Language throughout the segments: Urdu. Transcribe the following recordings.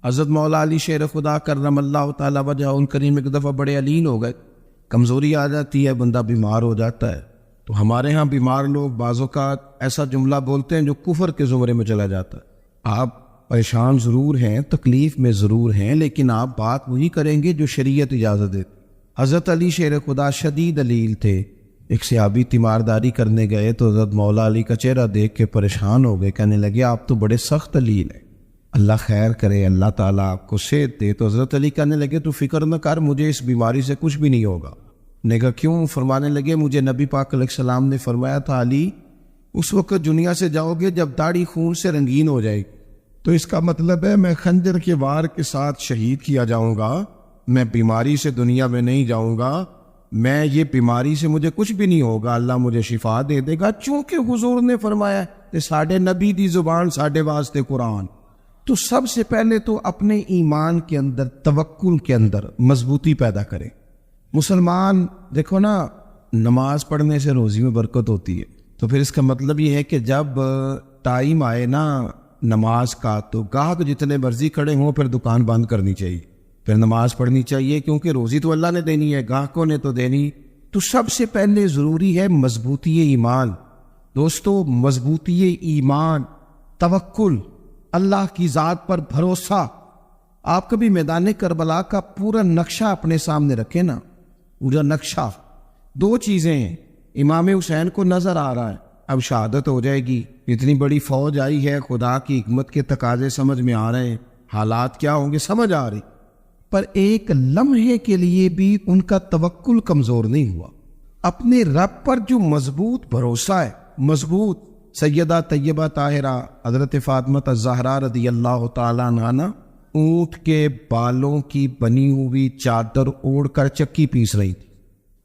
حضرت مولا علی شیر خدا کرم اللہ تعالیٰ وجہ الکریم ایک دفعہ بڑے علین ہو گئے، کمزوری آ جاتی ہے، بندہ بیمار ہو جاتا ہے۔ تو ہمارے ہاں بیمار لوگ بعض اوقات ایسا جملہ بولتے ہیں جو کفر کے زمرے میں چلا جاتا ہے۔ آپ پریشان ضرور ہیں، تکلیف میں ضرور ہیں، لیکن آپ بات وہی کریں گے جو شریعت اجازت دیتی۔ حضرت علی شیر خدا شدید علیل تھے، ایک صحابی تیمارداری کرنے گئے تو حضرت مولا علی کا چہرہ دیکھ کے پریشان ہو گئے، کہنے لگے آپ تو بڑے سخت علیل ہیں، اللہ خیر کرے، اللہ تعالیٰ آپ کو صحت دے۔ تو حضرت علی کہنے لگے تو فکر نہ کر، مجھے اس بیماری سے کچھ بھی نہیں ہوگا۔ نے کہا کیوں؟ فرمانے لگے مجھے نبی پاک علیہ السلام نے فرمایا تھا علی اس وقت دنیا سے جاؤ گے جب داڑھی خون سے رنگین ہو جائے گی، تو اس کا مطلب ہے میں خنجر کے وار کے ساتھ شہید کیا جاؤں گا، میں بیماری سے دنیا میں نہیں جاؤں گا، میں یہ بیماری سے مجھے کچھ بھی نہیں ہوگا، اللہ مجھے شفا دے دے گا، چونکہ حضور نے فرمایا کہ ساڈے نبی دی زبان ساڈے واسطے قرآن۔ تو سب سے پہلے تو اپنے ایمان کے اندر، توکل کے اندر مضبوطی پیدا کریں۔ مسلمان دیکھو نا، نماز پڑھنے سے روزی میں برکت ہوتی ہے، تو پھر اس کا مطلب یہ ہے کہ جب ٹائم آئے نا نماز کا تو گاہک جتنے مرضی کھڑے ہوں پھر دکان بند کرنی چاہیے، پھر نماز پڑھنی چاہیے، کیونکہ روزی تو اللہ نے دینی ہے، گاہکوں نے تو دینی۔ تو سب سے پہلے ضروری ہے مضبوطی ایمان۔ دوستو، مضبوطی ایمان، توکل، اللہ کی ذات پر بھروسہ۔ آپ کبھی میدان کربلا کا پورا نقشہ اپنے سامنے رکھیں نا، پورا نقشہ، دو چیزیں ہیں، امام حسین کو نظر آ رہا ہے اب شہادت ہو جائے گی، اتنی بڑی فوج آئی ہے، خدا کی حکمت کے تقاضے سمجھ میں آ رہے ہیں، حالات کیا ہوں گے سمجھ آ رہی، پر ایک لمحے کے لیے بھی ان کا توکل کمزور نہیں ہوا۔ اپنے رب پر جو مضبوط بھروسہ ہے، مضبوط، سیدہ طیبہ طاہرہ حضرت فاطمہ الزہرا رضی اللہ تعالیٰ عنہا اونٹ کے بالوں کی بنی ہوئی چادر اوڑھ کر چکی پیس رہی تھی۔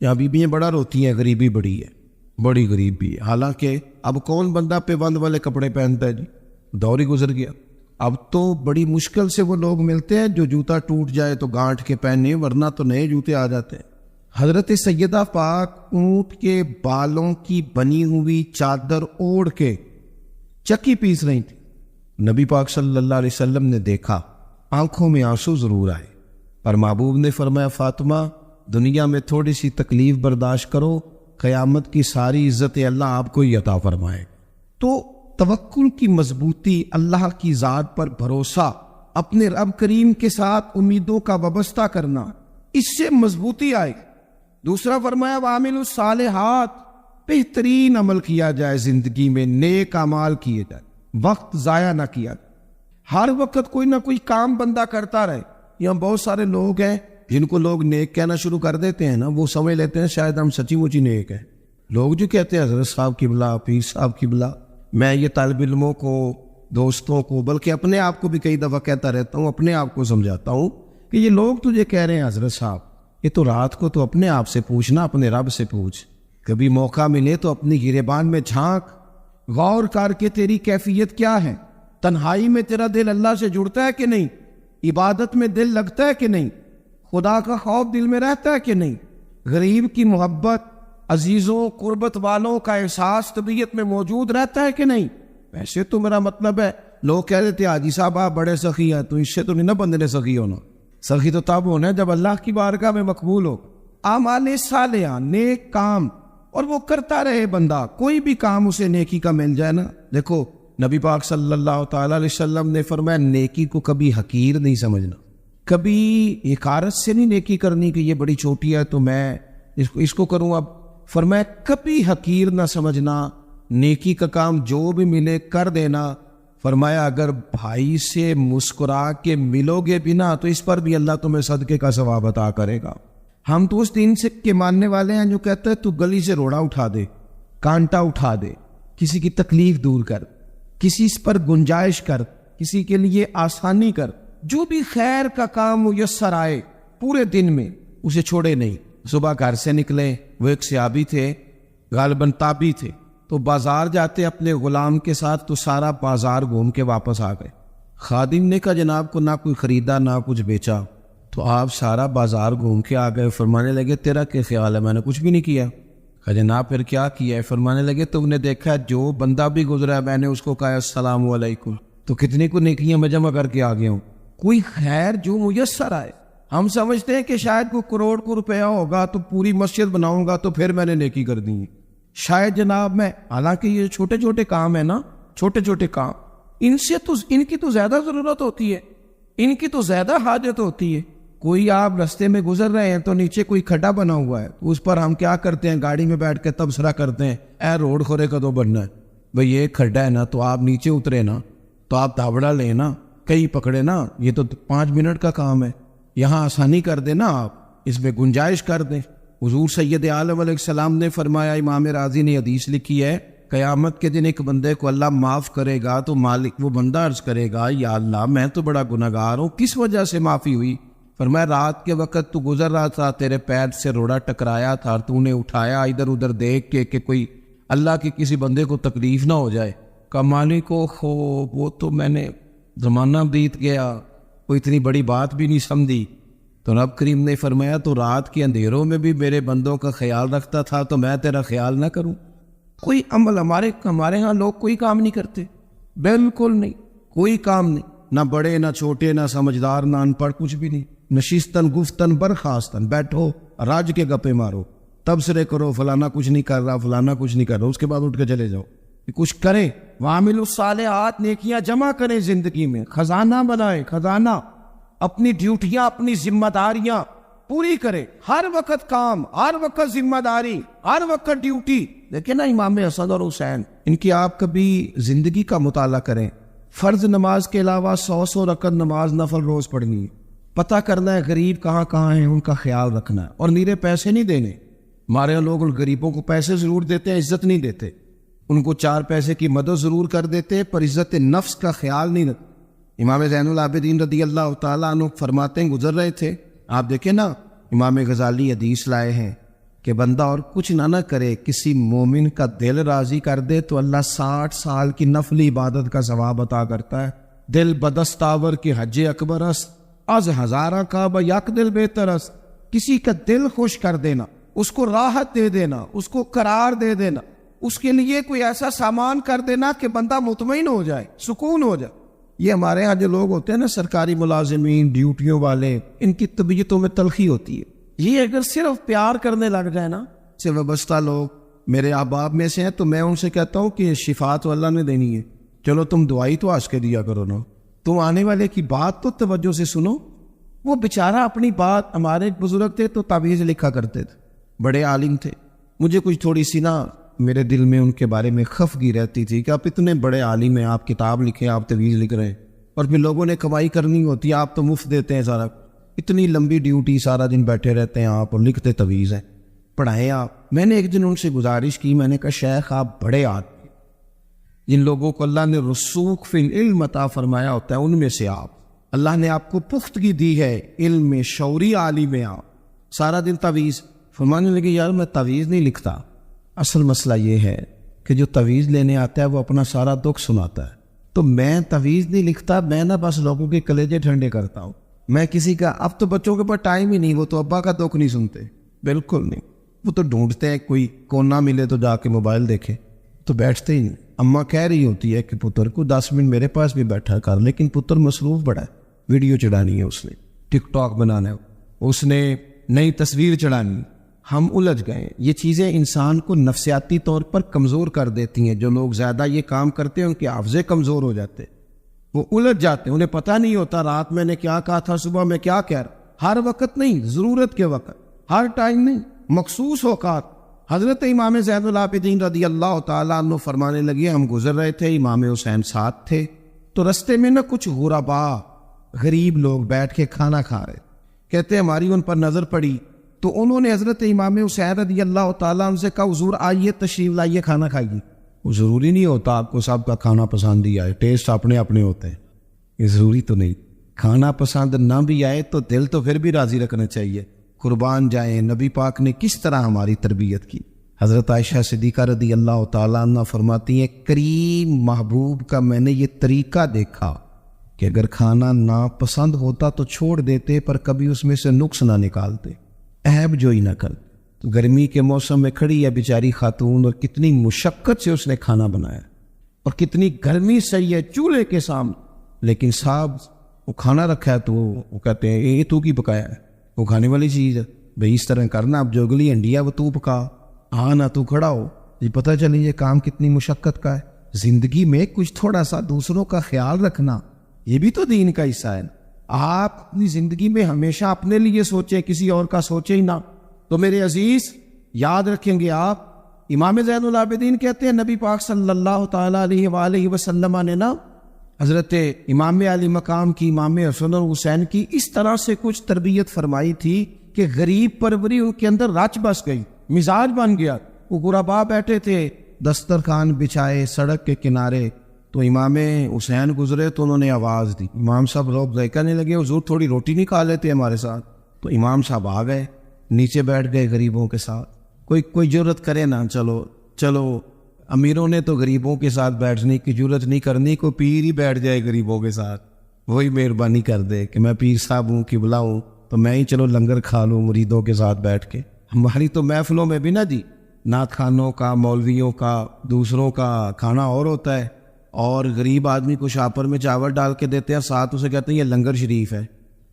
یہاں بیویاں بڑا روتی ہیں، غریبی بڑی ہے، بڑی غریبی ہے، حالانکہ اب کون بندہ پیبند والے کپڑے پہنتا ہے جی، دور ہی گزر گیا۔ اب تو بڑی مشکل سے وہ لوگ ملتے ہیں جو جوتا ٹوٹ جائے تو گانٹھ کے پہنے، ورنہ تو نئے جوتے آ جاتے ہیں۔ حضرت سیدہ پاک اونٹ کے بالوں کی بنی ہوئی چادر اوڑھ کے چکی پیس رہی تھی۔ نبی پاک صلی اللہ علیہ وسلم نے دیکھا، آنکھوں میں آنسو ضرور آئے، پر محبوب نے فرمایا فاطمہ دنیا میں تھوڑی سی تکلیف برداشت کرو، قیامت کی ساری عزت اللہ آپ کو ہی عطا فرمائے۔ تو توکل کی مضبوطی، اللہ کی ذات پر بھروسہ، اپنے رب کریم کے ساتھ امیدوں کا وابستہ کرنا، اس سے مضبوطی آئے۔ دوسرا فرمایا وَعَمِلُوا الصَّالِحَاتِ، بہترین عمل کیا جائے زندگی میں، نیک اعمال کیے جائے، وقت ضائع نہ کیا جائے، ہر وقت کوئی نہ کوئی کام بندہ کرتا رہے۔ یہاں بہت سارے لوگ ہیں جن کو لوگ نیک کہنا شروع کر دیتے ہیں نا، وہ سمجھ لیتے ہیں شاید ہم سچی مچی نیک ہیں۔ لوگ جو کہتے ہیں حضرت صاحب کی بلا، پیر صاحب کی بلا، میں یہ طالب علموں کو، دوستوں کو، بلکہ اپنے آپ کو بھی کئی دفعہ کہتا رہتا ہوں، اپنے آپ کو سمجھاتا ہوں کہ یہ لوگ تجھے کہہ رہے ہیں حضرت صاحب، یہ تو رات کو تو اپنے آپ سے پوچھنا، اپنے رب سے پوچھ، کبھی موقع ملے تو اپنی گریبان میں جھانک، غور کر کے تیری کیفیت کیا ہے، تنہائی میں تیرا دل اللہ سے جڑتا ہے کہ نہیں، عبادت میں دل لگتا ہے کہ نہیں، خدا کا خوف دل میں رہتا ہے کہ نہیں، غریب کی محبت، عزیزوں قربت والوں کا احساس طبیعت میں موجود رہتا ہے کہ نہیں۔ ویسے تو میرا مطلب ہے، لوگ کہہ دیتے حاجی صاحب آپ بڑے سخی ہیں، تو اس سے تو نہیں نا بندے نے سخی ہونا، سخی تو تب ہونا ہے جب اللہ کی بارگاہ میں مقبول ہو، اعمال صالحہ، نیک کام، اور وہ کرتا رہے بندہ، کوئی بھی کام اسے نیکی کا مل جائے نا۔ دیکھو نبی پاک صلی اللہ تعالیٰ علیہ وسلم نے فرمایا نیکی کو کبھی حقیر نہیں سمجھنا، کبھی حقارت سے نہیں نیکی کرنی کہ یہ بڑی چھوٹی ہے تو میں اس کو کروں۔ اب فرمایا کبھی حقیر نہ سمجھنا، نیکی کا کام جو بھی ملے کر دینا۔ فرمایا اگر بھائی سے مسکرا کے ملو گے بھی نا تو اس پر بھی اللہ تمہیں صدقے کا ثواب عطا کرے گا۔ ہم تو اس دین سے کے ماننے والے ہیں جو کہتے ہیں تو گلی سے روڑا اٹھا دے، کانٹا اٹھا دے، کسی کی تکلیف دور کر، کسی اس پر گنجائش کر، کسی کے لیے آسانی کر، جو بھی خیر کا کام میسر آئے پورے دن میں اسے چھوڑے نہیں۔ صبح گھر سے نکلے، وہ ایک صحابی تھے، غالباً تابعی تھے، تو بازار جاتے اپنے غلام کے ساتھ تو سارا بازار گھوم کے واپس آ گئے۔ خادم نے کہا جناب کو نہ کوئی خریدا نہ کچھ بیچا، تو آپ سارا بازار گھوم کے آ گئے۔ فرمانے لگے تیرا کیا خیال ہے؟ میں نے کچھ بھی نہیں کیا۔ کہا جناب پھر کیا کیا ہے؟ فرمانے لگے تم نے دیکھا جو بندہ بھی گزرا ہے میں نے اس کو کہا السلام علیکم، تو کتنی کو نیکیاں میں جمع کر کے آ گیا ہوں۔ کوئی خیر جو میسر آئے. ہم سمجھتے ہیں کہ شاید کوئی کروڑ کو روپیہ ہوگا تو پوری مسجد بناؤں گا تو پھر میں نے نیکی کر دی. شاید جناب میں، حالانکہ یہ چھوٹے چھوٹے کام ہیں نا، چھوٹے چھوٹے کام، ان کی تو زیادہ ضرورت ہوتی ہے، ان کی تو زیادہ حاجت ہوتی ہے. کوئی آپ رستے میں گزر رہے ہیں تو نیچے کوئی کھڈا بنا ہوا ہے، اس پر ہم کیا کرتے ہیں، گاڑی میں بیٹھ کے تبصرہ کرتے ہیں، اے روڈ کھورے کدو بننا ہے. بھئی یہ کھڈا ہے نا، تو آپ نیچے اترے نا، تو آپ دھابڑا لیں نا، کئی پکڑے نا، یہ تو 5 منٹ کا کام ہے. یہاں آسانی کر دیں نا، آپ اس میں گنجائش کر دیں. حضور سید عالم علیہ السلام نے فرمایا، امام راضی نے حدیث لکھی ہے، قیامت کے دن ایک بندے کو اللہ معاف کرے گا تو مالک وہ بندہ عرض کرے گا، یا اللہ میں تو بڑا گناہگار ہوں، کس وجہ سے معافی ہوئی؟ فرمایا رات کے وقت تو گزر رہا تھا، تیرے پیر سے روڑا ٹکرایا تھا، تو نے اٹھایا ادھر ادھر دیکھ کے کہ کوئی اللہ کے کسی بندے کو تکلیف نہ ہو جائے. کہ مالک کو وہ تو میں نے زمانہ بیت گیا، کوئی اتنی بڑی بات بھی نہیں سمجھی. تو رب کریم نے فرمایا تو رات کے اندھیروں میں بھی میرے بندوں کا خیال رکھتا تھا، تو میں تیرا خیال نہ کروں؟ کوئی عمل ہمارے ہاں لوگ کوئی کام نہیں کرتے، بالکل نہیں، کوئی کام نہیں، نہ بڑے نہ چھوٹے نہ سمجھدار نہ ان پڑھ، کچھ بھی نہیں. نشستن گفتن برخاستن، بیٹھو راج کے گپے مارو، تبصرے کرو، فلانا کچھ نہیں کر رہا، فلانا کچھ نہیں کر رہا، اس کے بعد اٹھ کے چلے جاؤ. کچھ کریں، وعامل الصالحات، نیکیاں جمع کریں زندگی میں، خزانہ بنائیں، خزانہ، اپنی ڈیوٹیاں اپنی ذمہ داریاں پوری کریں. ہر وقت کام، ہر وقت ذمہ داری، ہر وقت ڈیوٹی. دیکھیں نا امام حسن اور حسین، ان کی آپ کبھی زندگی کا مطالعہ کریں. فرض نماز کے علاوہ 100 رکعت نماز نفل روز پڑھنی ہے، پتہ کرنا ہے غریب کہاں کہاں ہیں، ان کا خیال رکھنا ہے، اور نیرے پیسے نہیں دینے. ہمارے لوگ غریبوں کو پیسے ضرور دیتے ہیں، عزت نہیں دیتے. ان کو 4 پیسے کی مدد ضرور کر دیتے پر عزت نفس کا خیال نہیں رکھتے. امام زین العابدین رضی اللہ تعالیٰ عنہ فرماتے ہیں، گزر رہے تھے، آپ دیکھیں نا، امام غزالی حدیث لائے ہیں کہ بندہ اور کچھ نہ کرے، کسی مومن کا دل راضی کر دے تو اللہ 60 سال کی نفلی عبادت کا ثواب عطا کرتا ہے. دل بدستاور کی حج اکبر است، از ہزارہ کا یک دل بہتر است. کسی کا دل خوش کر دینا، اس کو راحت دے دینا، اس کو قرار دے دینا، اس کے لیے کوئی ایسا سامان کر دینا کہ بندہ مطمئن ہو جائے، سکون ہو جائے. یہ ہمارے ہاں جو لوگ ہوتے ہیں نا، سرکاری ملازمین، ڈیوٹیوں والے، ان کی طبیعتوں میں تلخی ہوتی ہے. یہ اگر صرف پیار کرنے لگ جائے نا، سے وابستہ لوگ میرے احباب میں سے ہیں، تو میں ان سے کہتا ہوں کہ شفا تو اللہ نے دینی ہے، چلو تم دعائی تو آج کے دیا کرو نا، تم آنے والے کی بات تو توجہ سے سنو. وہ بیچارہ اپنی بات، ہمارے ایک بزرگ تھے تو تعویذ لکھا کرتے تھے، بڑے عالم تھے. مجھے کچھ تھوڑی سی نا میرے دل میں ان کے بارے میں خفگی رہتی تھی کہ آپ اتنے بڑے عالم ہیں، آپ کتاب لکھیں، آپ تعویذ لکھ رہے ہیں، اور پھر لوگوں نے کمائی کرنی ہوتی ہے، آپ تو مفت دیتے ہیں سارا. اتنی لمبی ڈیوٹی، سارا دن بیٹھے رہتے ہیں آپ اور لکھتے تعویذ ہیں، پڑھائیں آپ. میں نے ایک دن ان سے گزارش کی، میں نے کہا شیخ آپ بڑے آدمی، جن لوگوں کو اللہ نے رسوخ فی العلم عطا فرمایا ہوتا ہے ان میں سے آپ، اللہ نے آپ کو پختگی دی ہے علم میں، شعوری عالم میں، آپ سارا دن تعویذ. فرمانے لگے یار میں تعویذ نہیں لکھتا، اصل مسئلہ یہ ہے کہ جو تعویذ لینے آتا ہے وہ اپنا سارا دکھ سناتا ہے، تو میں تعویذ نہیں لکھتا، میں نہ بس لوگوں کے کلیجے ٹھنڈے کرتا ہوں. میں کسی کا، اب تو بچوں کے پاس ٹائم ہی نہیں، وہ تو ابا کا دکھ نہیں سنتے، بالکل نہیں. وہ تو ڈھونڈتے ہیں کوئی کونا ملے تو جا کے موبائل دیکھے، تو بیٹھتے ہی نہیں. اماں کہہ رہی ہوتی ہے کہ پتر کو 10 منٹ میرے پاس بھی بیٹھا کر، لیکن پتر مصروف بڑا ہے، ویڈیو چڑھانی ہے، اس نے ٹک ٹاک بنانا ہے، اس نے نئی تصویر چڑھانی. ہم الجھ گئے. یہ چیزیں انسان کو نفسیاتی طور پر کمزور کر دیتی ہیں. جو لوگ زیادہ یہ کام کرتے ہیں ان کے حافظے کمزور ہو جاتے، وہ الجھ جاتے ہیں، انہیں پتہ نہیں ہوتا رات میں نے کیا کہا تھا، صبح میں کیا کہہ رہا. ہر وقت نہیں، ضرورت کے وقت، ہر ٹائم نہیں، مخصوص اوقات. حضرت امام زین العابدین رضی اللہ تعالیٰ عنہ فرمانے لگے، ہم گزر رہے تھے، امام حسین ساتھ تھے، تو رستے میں نہ کچھ غربا، غریب لوگ بیٹھ کے کھانا کھا رہے. کہتے ہماری ان پر نظر پڑی تو انہوں نے حضرت امام حسین رضی اللہ تعالیٰ عنہ سے کہا حضور آئیے، تشریف لائیے، کھانا کھائیے. وہ ضروری نہیں ہوتا آپ کو سب کا کھانا پسند ہی آئے، ٹیسٹ اپنے اپنے ہوتے ہیں، یہ ضروری تو نہیں. کھانا پسند نہ بھی آئے تو دل تو پھر بھی راضی رکھنا چاہیے. قربان جائیں، نبی پاک نے کس طرح ہماری تربیت کی. حضرت عائشہ صدیقہ رضی اللہ تعالیٰ عنہ فرماتی ہیں، کریم محبوب کا میں نے یہ طریقہ دیکھا کہ اگر کھانا ناپسند ہوتا تو چھوڑ دیتے، پر کبھی اس میں سے نقص نہ نکالتے، عیب جو ہی نہ کرتے. تو گرمی کے موسم میں کھڑی ہے بیچاری خاتون، اور کتنی مشقت سے اس نے کھانا بنایا، اور کتنی گرمی سے یہ چولہے کے سامنے، لیکن صاحب وہ کھانا رکھا ہے تو وہ کہتے ہیں یہ تو کی پکایا ہے, وہ کھانے والی چیز ہے بھائی, اس طرح کرنا, اب جو اگلی ہنڈی ہے وہ تو پکا, ہاں نہ تو کھڑا ہو. یہ پتہ چلے یہ کام کتنی مشقت کا ہے. زندگی میں کچھ تھوڑا سا دوسروں کا خیال رکھنا یہ بھی تو دین کا حصہ ہے. آپ اپنی زندگی میں ہمیشہ اپنے لیے سوچیں, کسی اور کا سوچیں ہی نہ. تو میرے عزیز یاد رکھیں گے آپ, امام زین العابدین کہتے ہیں نبی پاک صلی اللہ تعالیٰ علیہ وآلہ وسلم نے نا حضرت امام علی مقام کی, امام حسن اور حسین کی اس طرح سے کچھ تربیت فرمائی تھی کہ غریب پروری ان کے اندر رچ بس گئی, مزاج بن گیا. وہ غربا بیٹھے تھے, دسترخوان بچھائے سڑک کے کنارے, تو امام حسین گزرے تو انہوں نے آواز دی. امام صاحب لوگ کہنے لگے حضور تھوڑی روٹی نہیں کھا لیتے ہمارے ساتھ. تو امام صاحب آ گئے, نیچے بیٹھ گئے غریبوں کے ساتھ. کوئی جرت کرے نا, چلو امیروں نے تو غریبوں کے ساتھ بیٹھنے کی جرت نہیں کرنی, کوئی پیر ہی بیٹھ جائے غریبوں کے ساتھ, وہی مہربانی کر دے کہ میں پیر صاحب ہوں کہ بلاؤں تو میں ہی چلو لنگر کھا لوں مریدوں کے ساتھ بیٹھ کے. ہماری تو محفلوں میں بھی نا جی نعت خانوں کا, مولویوں کا, دوسروں کا کھانا اور ہوتا ہے, اور غریب آدمی کو شاپر میں چاول ڈال کے دیتے ہیں, ساتھ اسے کہتے ہیں یہ لنگر شریف ہے.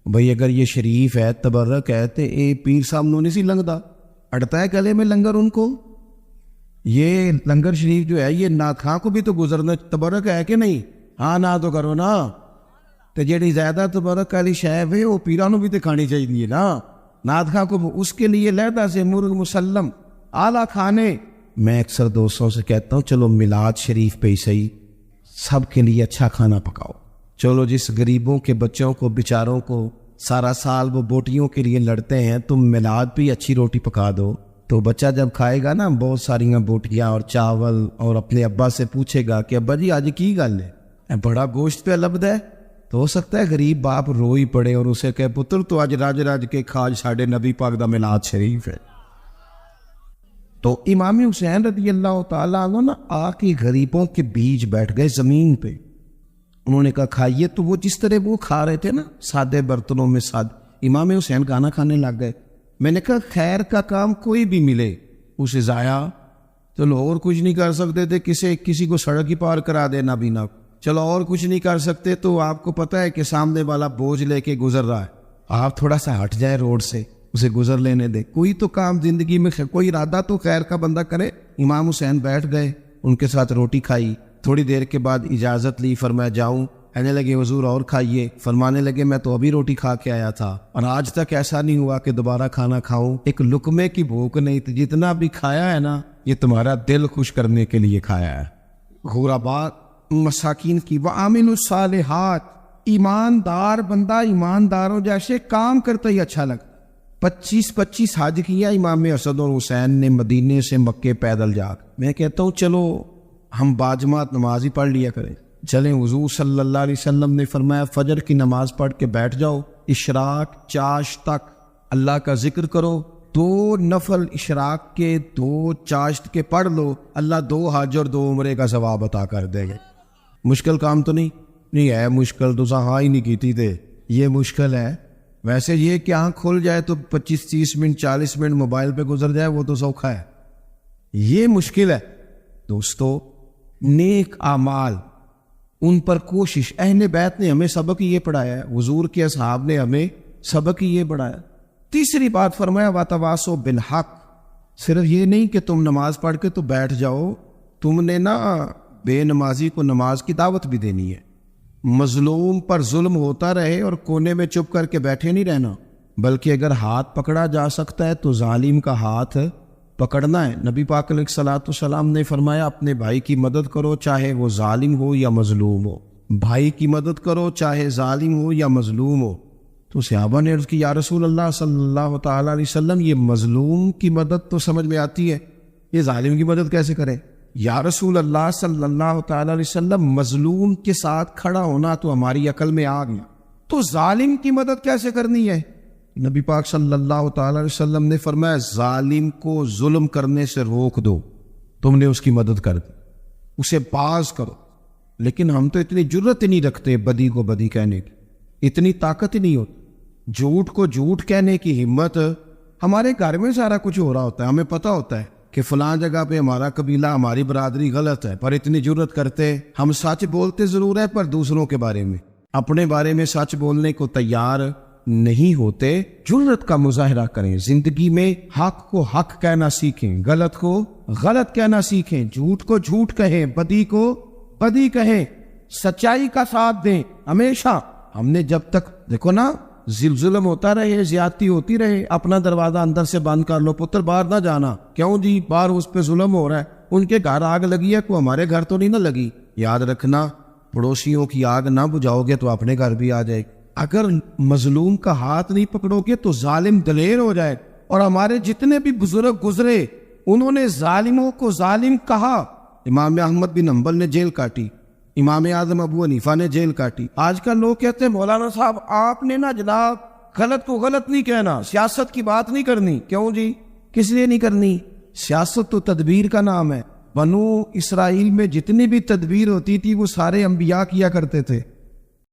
بھئی اگر یہ شریف ہے, تبرک ہے, تو اے پیر صاحب نو نہیں سی لنگدا, اڑتا ہے گلے میں لنگر ان کو. یہ لنگر شریف جو ہے یہ نعت خاں کو بھی تو گزرنا تبرک ہے کہ نہیں؟ ہاں نہ تو کرو نا. تو جیڑی زیادہ تبرک والی شے ہے وہ پیروں بھی تو کھانی چاہیے نا. نعت خاں کو اس کے لیے لہدا سے مرغ مسلم اعلیٰ کھانے. میں اکثر دوستوں سے کہتا ہوں چلو میلاد شریف پہ ہی صحیح سب کے لیے اچھا کھانا پکاؤ. چلو جس غریبوں کے بچوں کو بیچاروں کو سارا سال وہ بوٹیوں کے لیے لڑتے ہیں, تم میلاد پہ اچھی روٹی پکا دو, تو بچہ جب کھائے گا نا بہت ساری بوٹیاں اور چاول, اور اپنے ابا سے پوچھے گا کہ ابا جی آج کی گل ہے, بڑا گوشت پہ لبد ہے, تو ہو سکتا ہے غریب باپ رو ہی پڑے اور اسے کہے پتر تو آج راج راج کے کھاج ساڑھے نبی پاک دا میلاد شریف ہے. تو امام حسین رضی اللہ تعالیٰ عنہ نا آ کے غریبوں کے بیچ بیٹھ گئے زمین پہ. انہوں نے کہا کھائیے, تو وہ جس طرح وہ کھا رہے تھے نا سادے برتنوں میں امام حسین کھانا کھانے لگ گئے. میں نے کہا خیر کا کام کوئی بھی ملے اسے ضائع, چلو اور کچھ نہیں کر سکتے تھے, کسی کو سڑک ہی پار کرا دینا بھی نہ, چلو اور کچھ نہیں کر سکتے تو آپ کو پتہ ہے کہ سامنے والا بوجھ لے کے گزر رہا ہے, آپ تھوڑا سا ہٹ جائے روڈ سے, اسے گزر لینے دے. کوئی تو کام زندگی میں کوئی ارادہ تو خیر کا بندہ کرے. امام حسین بیٹھ گئے, ان کے ساتھ روٹی کھائی, تھوڑی دیر کے بعد اجازت لی, فرمایا جاؤں. کہنے لگے حضور اور کھائیے. فرمانے لگے میں تو ابھی روٹی کھا کے آیا تھا اور آج تک ایسا نہیں ہوا کہ دوبارہ کھانا کھاؤں, ایک لقمے کی بھوک نہیں تھی, جتنا بھی کھایا ہے نا یہ تمہارا دل خوش کرنے کے لیے کھایا ہے. غربا مساکین کی وعامل الصالحات, ایماندار بندہ ایمانداروں جیسے کام کرتا ہی اچھا لگتا. 25 حج کیا امام حسن اور حسین نے مدینے سے مکے پیدل جا کر. میں کہتا ہوں چلو ہم باجماعت نماز ہی پڑھ لیا کریں. چلیں, حضور صلی اللہ علیہ وسلم نے فرمایا فجر کی نماز پڑھ کے بیٹھ جاؤ, اشراق چاشت تک اللہ کا ذکر کرو, 2 نفل اشراق کے 2 چاشت کے پڑھ لو, اللہ 2 حج اور 2 عمرے کا ثواب عطا کر دے گا. مشکل کام تو نہیں ہے, مشکل تو ہاں ہی نہیں کیتی تھے, یہ مشکل ہے. ویسے یہ کہ آنکھ کھل جائے تو 25-30 منٹ 40 منٹ موبائل پہ گزر جائے وہ تو سوکھا ہے, یہ مشکل ہے. دوستو نیک اعمال ان پر کوشش, اہل بیت نے ہمیں سبق یہ پڑھایا ہے, حضور کے اصحاب نے ہمیں سبق یہ پڑھایا. تیسری بات فرمایا وتواصوا بالحق, صرف یہ نہیں کہ تم نماز پڑھ کے تو بیٹھ جاؤ, تم نے نا بے نمازی کو نماز کی دعوت بھی دینی ہے. مظلوم پر ظلم ہوتا رہے اور کونے میں چپ کر کے بیٹھے نہیں رہنا, بلکہ اگر ہاتھ پکڑا جا سکتا ہے تو ظالم کا ہاتھ پکڑنا ہے. نبی پاک علیہ الصلوۃ والسلام نے فرمایا اپنے بھائی کی مدد کرو چاہے وہ ظالم ہو یا مظلوم ہو, بھائی کی مدد کرو چاہے ظالم ہو یا مظلوم ہو. تو صحابہ نے عرض کی یا رسول اللہ صلی اللہ تعالیٰ علیہ وسلم یہ مظلوم کی مدد تو سمجھ میں آتی ہے, یہ ظالم کی مدد کیسے کرے؟ یا رسول اللہ صلی اللہ تعالیٰ علیہ وسلم مظلوم کے ساتھ کھڑا ہونا تو ہماری عقل میں آ گیا, تو ظالم کی مدد کیسے کرنی ہے؟ نبی پاک صلی اللہ تعالیٰ علیہ وسلم نے فرمایا ظالم کو ظلم کرنے سے روک دو, تم نے اس کی مدد کر دی, اسے باز کرو. لیکن ہم تو اتنی جرت نہیں رکھتے بدی کو بدی کہنے کی, اتنی طاقت ہی نہیں ہوتی. جھوٹ کو جھوٹ کہنے کی ہمت, ہمارے گھر میں سارا کچھ ہو رہا ہوتا ہے, ہمیں پتہ ہوتا ہے کہ فلاں جگہ پہ ہمارا قبیلہ ہماری برادری غلط ہے, پر اتنی جرت کرتے ہم سچ بولتے ضرور ہے پر دوسروں کے بارے میں اپنے بارے میں سچ بولنے کو تیار نہیں ہوتے، جرأت کا مظاہرہ کریں، زندگی میں حق کو حق کہنا سیکھیں، غلط کو غلط کہنا سیکھیں، جھوٹ کو جھوٹ کہیں، بدی کو بدی کہیں، سچائی کا ساتھ دیں ہمیشہ۔ ہم نے جب تک دیکھو نا ظلم ہوتا رہے، زیادتی ہوتی رہے، اپنا دروازہ اندر سے بند کر لو، پتر باہر نہ جانا، کیوں جی باہر اس پہ ظلم ہو رہا ہے، ان کے گھر آگ لگی ہے، کوئی ہمارے گھر تو نہیں نہ لگی۔ یاد رکھنا پڑوسیوں کی آگ نہ بجھاؤ گے تو اپنے گھر بھی آ جائے۔ اگر مظلوم کا ہاتھ نہیں پکڑو گے تو ظالم دلیر ہو جائے۔ اور ہمارے جتنے بھی بزرگ گزرے انہوں نے ظالموں کو ظالم کہا۔ امام احمد بن حنبل نے جیل کاٹی، امام اعظم ابو حنیفہ نے جیل کاٹی۔ آج کل لوگ کہتے ہیں مولانا صاحب آپ نے نا جناب غلط کو غلط نہیں کہنا، سیاست کی بات نہیں کرنی۔ کیوں جی؟ کس لیے نہیں کرنی؟ سیاست تو تدبیر کا نام ہے۔ بنو اسرائیل میں جتنی بھی تدبیر ہوتی تھی وہ سارے انبیاء کیا کرتے تھے۔